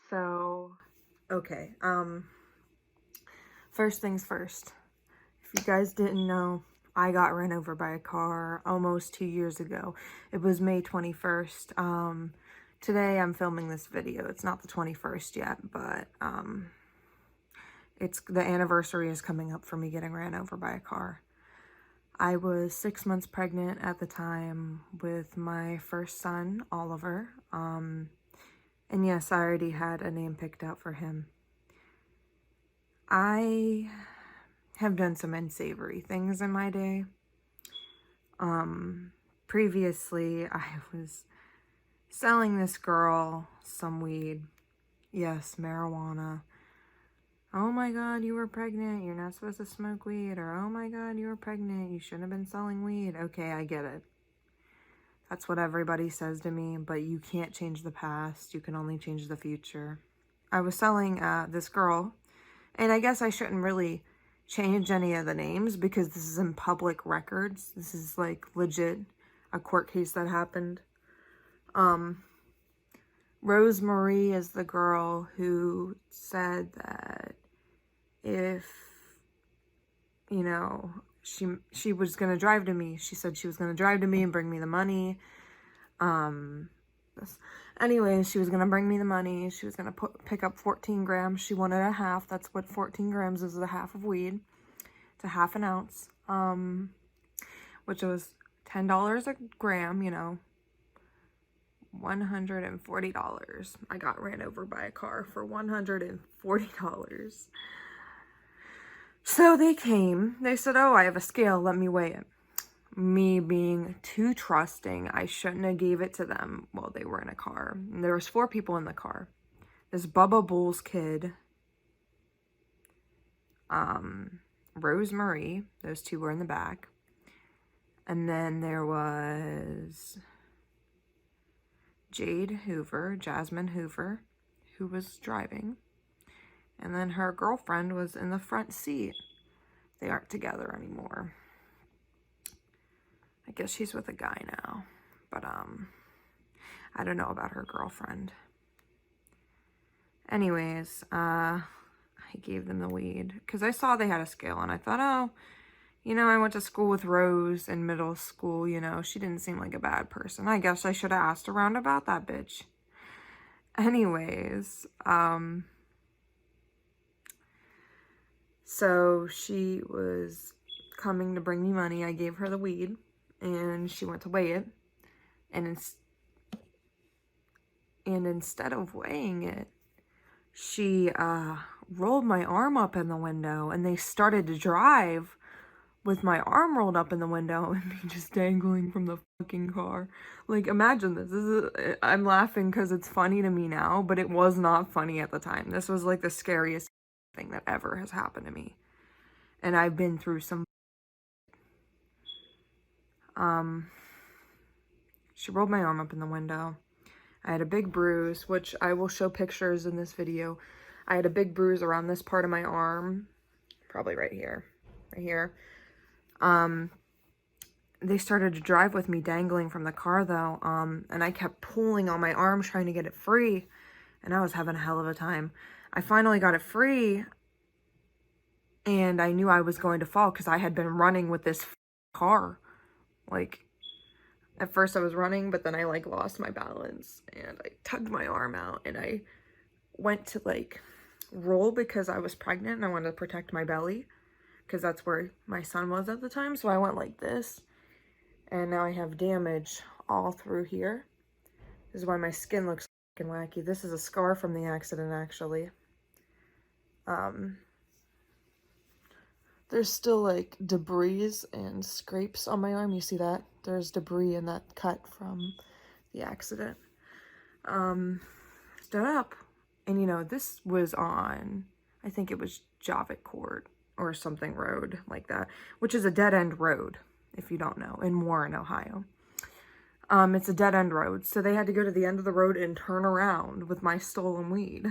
So, okay, first things first. If you guys didn't know, I got ran over by a car almost 2 years ago. It was May 21st. Today I'm filming this video. It's not the 21st yet, but, it's the anniversary is coming up for me getting ran over by a car. I was 6 months pregnant at the time with my first son, Oliver. And yes, I already had a name picked out for him. I have done some unsavory things in my day. Previously, I was selling this girl some weed. Yes, marijuana. Oh my God, you were pregnant. You're not supposed to smoke weed. Or, oh my God, you were pregnant. You shouldn't have been selling weed. Okay, I get it. That's what everybody says to me, but you can't change the past. You can only change the future. I was selling this girl, and I guess I shouldn't really change any of the names because this is in public records. This is like legit a court case that happened. Rosemary is the girl who said that if, you know, she was going to drive to me. She said she was going to drive to me and bring me the money. Anyways, she was going to bring me the money. She was going to pick up 14 grams. She wanted a half. That's what 14 grams is, a half of weed. It's a half an ounce, which was $10 a gram, you know, $140. I got ran over by a car for $140. So they came. They said, oh, I have a scale. Let me weigh it. Me being too trusting, I shouldn't have gave it to them while they were in a car. And there was 4 people in the car. This Bubba Bull's kid, Rosemary, those 2 were in the back. And then there was Jasmine Hoover, who was driving. And then her girlfriend was in the front seat. They aren't together anymore. I guess she's with a guy now, but I don't know about her girlfriend. Anyways, I gave them the weed because I saw they had a scale, and I thought, oh, you know, I went to school with Rose in middle school, you know, she didn't seem like a bad person. I guess I should have asked around about that bitch. Anyways, so she was coming to bring me money. I gave her the weed. And she went to weigh it, and instead of weighing it, she rolled my arm up in the window, and they started to drive with my arm rolled up in the window and me just dangling from the fucking car. Like, imagine this. I'm laughing because it's funny to me now, but it was not funny at the time. This was like the scariest thing that ever has happened to me, and I've been through some. She rolled my arm up in the window. I had a big bruise, which I will show pictures in this video. I had a big bruise around this part of my arm, probably right here, They started to drive with me dangling from the car though, and I kept pulling on my arm trying to get it free, and I was having a hell of a time. I finally got it free, and I knew I was going to fall because I had been running with this car. Like, at first I was running, but then I like lost my balance and I tugged my arm out, and I went to like roll because I was pregnant and I wanted to protect my belly because that's where my son was at the time. So I went like this, and now I have damage all through here. This is why my skin looks fucking wacky. This is a scar from the accident, actually. There's still like debris and scrapes on my arm. You see that? There's debris in that cut from the accident. Stood up, and you know, this was on, I think it was Javits Court or something road like that, which is a dead end road, if you don't know, in Warren, Ohio. It's a dead end road, so they had to go to the end of the road and turn around with my stolen weed.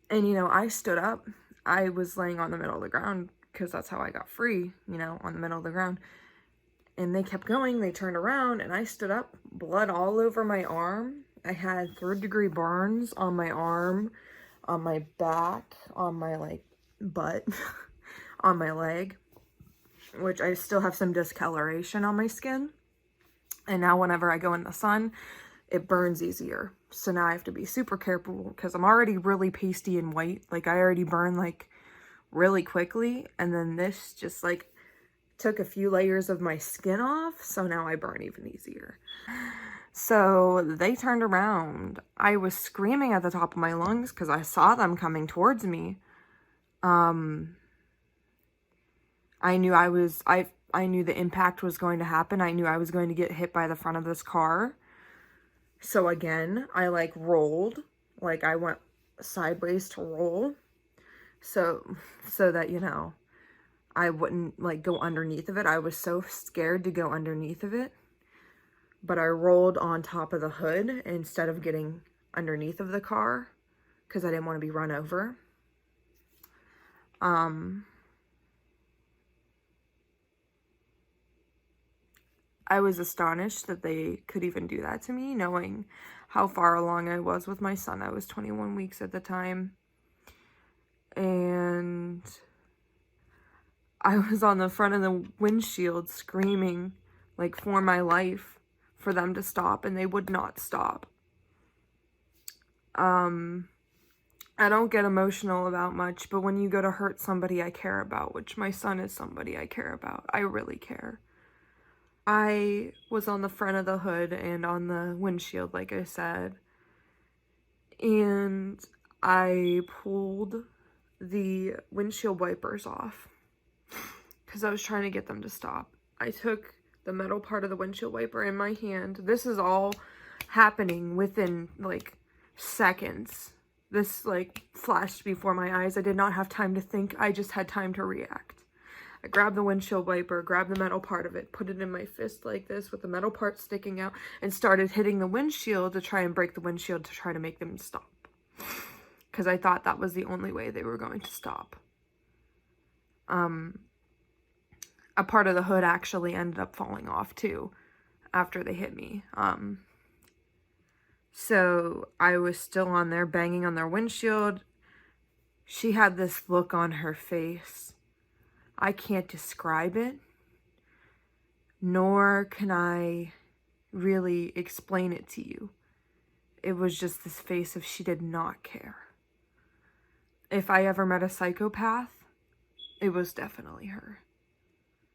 And you know, I stood up. I was laying on the middle of the ground because that's how I got free, you know, on the middle of the ground. And they kept going. They turned around and I stood up, blood all over my arm. I had 3rd-degree burns on my arm, on my back, on my like butt, on my leg, which I still have some discoloration on my skin. And now whenever I go in the sun, it burns easier. So now I have to be super careful because I'm already really pasty and white. Like I already burn like really quickly. And then this just like took a few layers of my skin off. So now I burn even easier. So they turned around. I was screaming at the top of my lungs because I saw them coming towards me. I knew I knew the impact was going to happen. I knew I was going to get hit by the front of this car. So again, I like rolled, like I went sideways to roll. So that, you know, I wouldn't like go underneath of it. I was so scared to go underneath of it. But I rolled on top of the hood instead of getting underneath of the car because I didn't want to be run over. I was astonished that they could even do that to me, knowing how far along I was with my son. I was 21 weeks at the time. And I was on the front of the windshield screaming, like, for my life, for them to stop, and they would not stop. I don't get emotional about much, but when you go to hurt somebody I care about, which my son is somebody I care about, I really care. I was on the front of the hood and on the windshield, like I said, and I pulled the windshield wipers off because I was trying to get them to stop. I took the metal part of the windshield wiper in my hand. This is all happening within like seconds. This like flashed before my eyes. I did not have time to think. I just had time to react. I grabbed the windshield wiper, grabbed the metal part of it, put it in my fist like this with the metal part sticking out, and started hitting the windshield to try and break the windshield to try to make them stop. Because I thought that was the only way they were going to stop. A part of the hood actually ended up falling off too after they hit me. So I was still on there banging on their windshield. She had this look on her face. I can't describe it, nor can I really explain it to you. It was just this face of she did not care. If I ever met a psychopath, it was definitely her.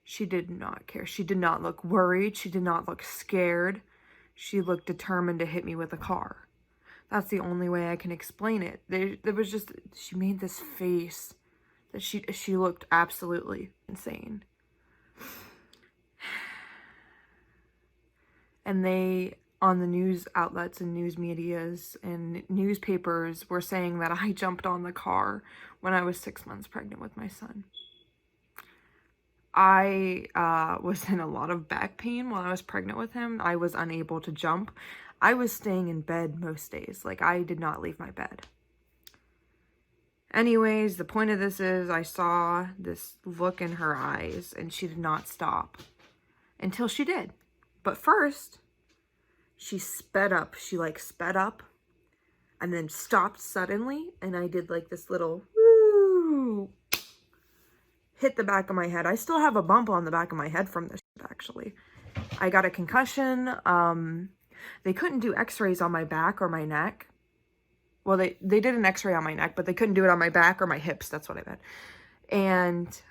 She did not care. She did not look worried. She did not look scared. She looked determined to hit me with a car. That's the only way I can explain it. There was just, she made this face that she looked absolutely insane. And they, on the news outlets and news medias and newspapers, were saying that I jumped on the car when I was 6 months pregnant with my son. I was in a lot of back pain while I was pregnant with him. I was unable to jump. I was staying in bed most days. Like, I did not leave my bed. Anyways, the point of this is I saw this look in her eyes and she did not stop until she did. But first, she sped up. She like sped up and then stopped suddenly. And I did like this little woo, hit the back of my head. I still have a bump on the back of my head from this actually. I got a concussion. They couldn't do x-rays on my back or my neck. Well, they did an x-ray on my neck, but they couldn't do it on my back or my hips. That's what I meant. And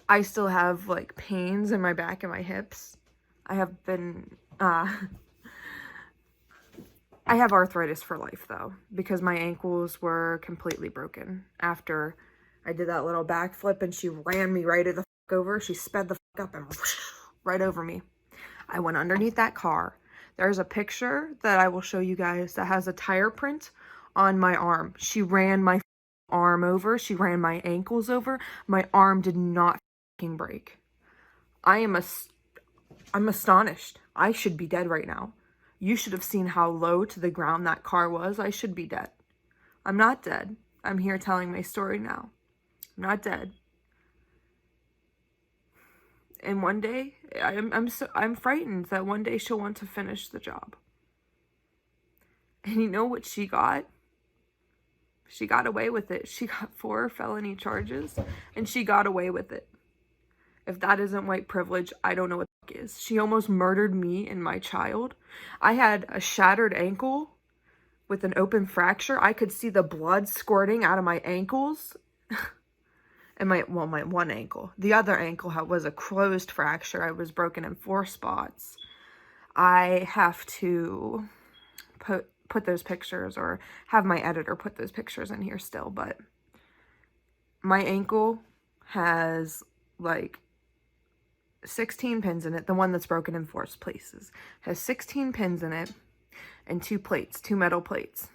I still have like pains in my back and my hips. I have been, I have arthritis for life though, because my ankles were completely broken after I did that little backflip and she ran me right the fuck over. She sped the fuck up and right over me. I went underneath that car. There's a picture that I will show you guys that has a tire print on my arm. She ran my arm over. She ran my ankles over. My arm did not fucking break. I'm astonished. I should be dead right now. You should have seen how low to the ground that car was. I should be dead. I'm not dead. I'm here telling my story now. not dead. And one day, I'm frightened that one day she'll want to finish the job. And you know what she got? She got away with it. She got 4 felony charges, and she got away with it. If that isn't white privilege, I don't know what the fuck is. She almost murdered me and my child. I had a shattered ankle with an open fracture. I could see the blood squirting out of my ankles. And my one ankle. The other ankle was a closed fracture. I was broken in 4 spots. I have to put those pictures, or have my editor put those pictures in here still, but my ankle has like 16 pins in it. The one that's broken in 4 places has 16 pins in it and 2 metal plates.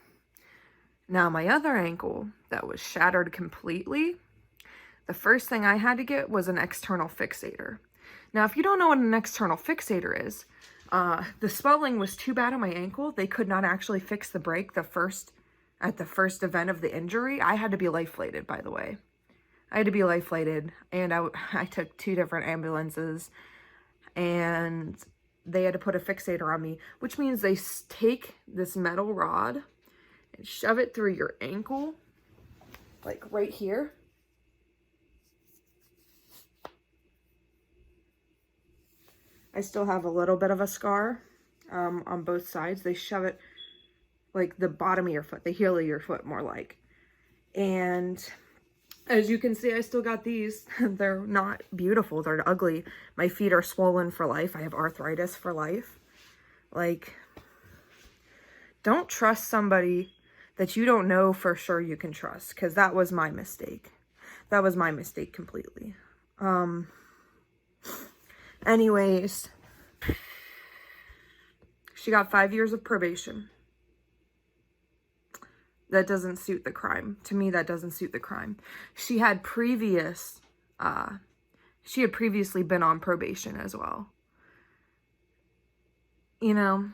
Now my other ankle that was shattered completely, the first thing I had to get was an external fixator. Now, if you don't know what an external fixator is, the swelling was too bad on my ankle. They could not actually fix the break at the first event of the injury. I had to be life flighted, by the way. I had to be life flighted, and I took 2 different ambulances, and they had to put a fixator on me, which means they take this metal rod and shove it through your ankle, like right here. I still have a little bit of a scar on both sides. They shove it like the bottom of your foot, the heel of your foot more like. And as you can see, I still got these. They're not beautiful. They're ugly. My feet are swollen for life. I have arthritis for life. Like, don't trust somebody that you don't know for sure you can trust, because that was my mistake. That was my mistake completely. Anyways, she got 5 years of probation. That doesn't suit the crime. To me, that doesn't suit the crime. She had previously been on probation as well. You know,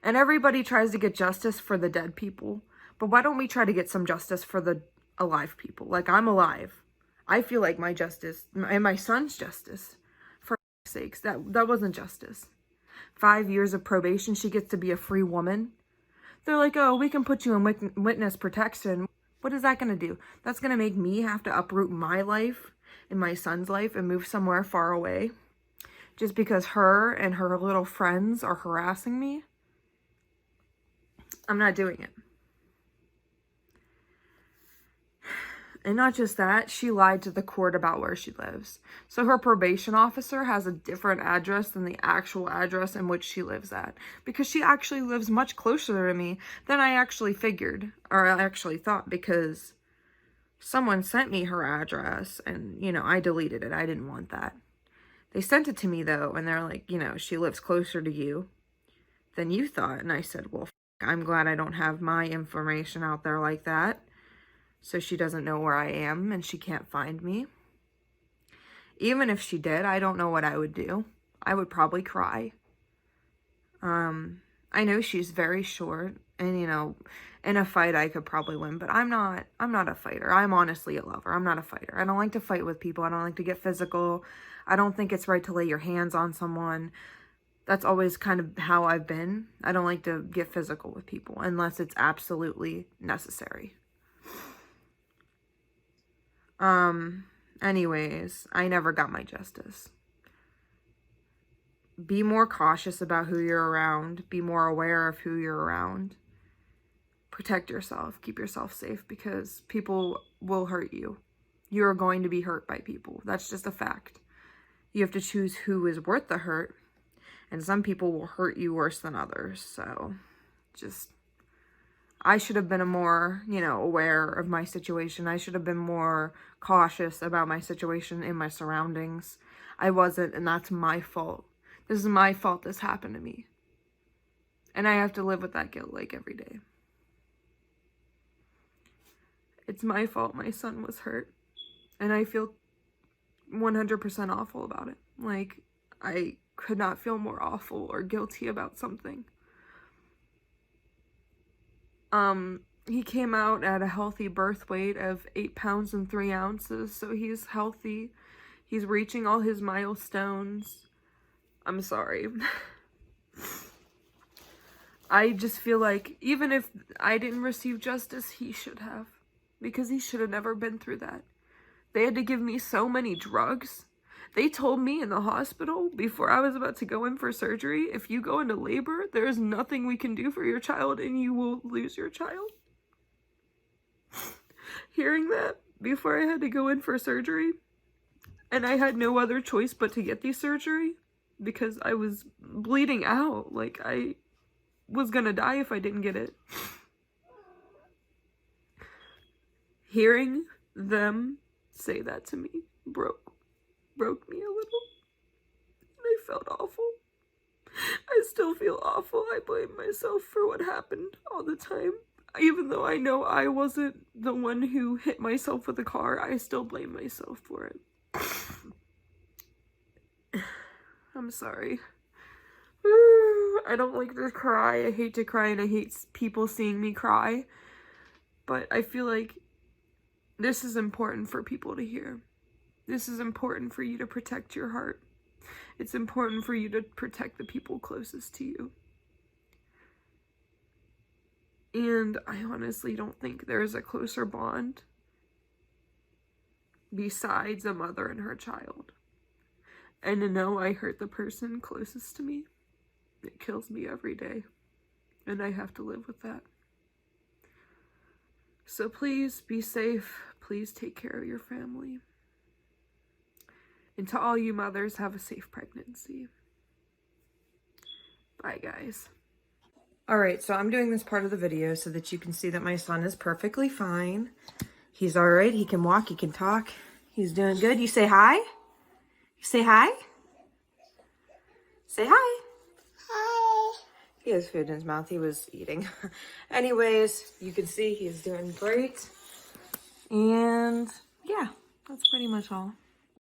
and everybody tries to get justice for the dead people, but why don't we try to get some justice for the alive people? Like, I'm alive. I feel like my justice, and my son's justice, for sakes, that wasn't justice. 5 years of probation, she gets to be a free woman. They're like, oh, we can put you in witness protection. What is that going to do? That's going to make me have to uproot my life and my son's life and move somewhere far away just because her and her little friends are harassing me? I'm not doing it. And not just that, she lied to the court about where she lives. So her probation officer has a different address than the actual address in which she lives at, because she actually lives much closer to me than I actually figured, or I actually thought, because someone sent me her address and, you know, I deleted it. I didn't want that. They sent it to me though, and they're like, you know, she lives closer to you than you thought. And I said, well, I'm glad I don't have my information out there like that, so she doesn't know where I am and she can't find me. Even if she did, I don't know what I would do. I would probably cry. I know she's very short, and, you know, in a fight I could probably win, but I'm not a fighter. I'm honestly a lover. I'm not a fighter. I don't like to fight with people. I don't like to get physical. I don't think it's right to lay your hands on someone. That's always kind of how I've been. I don't like to get physical with people unless it's absolutely necessary. Anyways, I never got my justice. Be more cautious about who you're around. Be more aware of who you're around. Protect yourself. Keep yourself safe, because people will hurt you. You're going to be hurt by people. That's just a fact. You have to choose who is worth the hurt, and some people will hurt you worse than others. So I should have been more, you know, aware of my situation. I should have been more cautious about my situation and my surroundings. I wasn't, and that's my fault. This is my fault this happened to me. And I have to live with that guilt, like, every day. It's my fault my son was hurt. And I feel 100% awful about it. Like, I could not feel more awful or guilty about something. He came out at a healthy birth weight of 8 pounds and 3 ounces, so he's healthy. He's reaching all his milestones. I'm sorry. I just feel like even if I didn't receive justice, he should have. Because he should have never been through that. They had to give me so many drugs. They told me in the hospital before I was about to go in for surgery, if you go into labor, there is nothing we can do for your child and you will lose your child. Hearing that before I had to go in for surgery, and I had no other choice but to get the surgery because I was bleeding out. Like, I was gonna die if I didn't get it. Hearing them say that to me broke me a little. And I felt awful. I still feel awful. I blame myself for what happened all the time. Even though I know I wasn't the one who hit myself with a car, I still blame myself for it. I'm sorry. I don't like to cry. I hate to cry and I hate people seeing me cry. But I feel like this is important for people to hear. This is important for you to protect your heart. It's important for you to protect the people closest to you. And I honestly don't think there's a closer bond besides a mother and her child. And to know I hurt the person closest to me, it kills me every day. And I have to live with that. So please be safe. Please take care of your family. And to all you mothers, have a safe pregnancy. Bye, guys. Alright, so I'm doing this part of the video so that you can see that my son is perfectly fine. He's alright. He can walk. He can talk. He's doing good. You say hi? You say hi? Say hi. Hi. He has food in his mouth. He was eating. Anyways, you can see he's doing great. And yeah, that's pretty much all.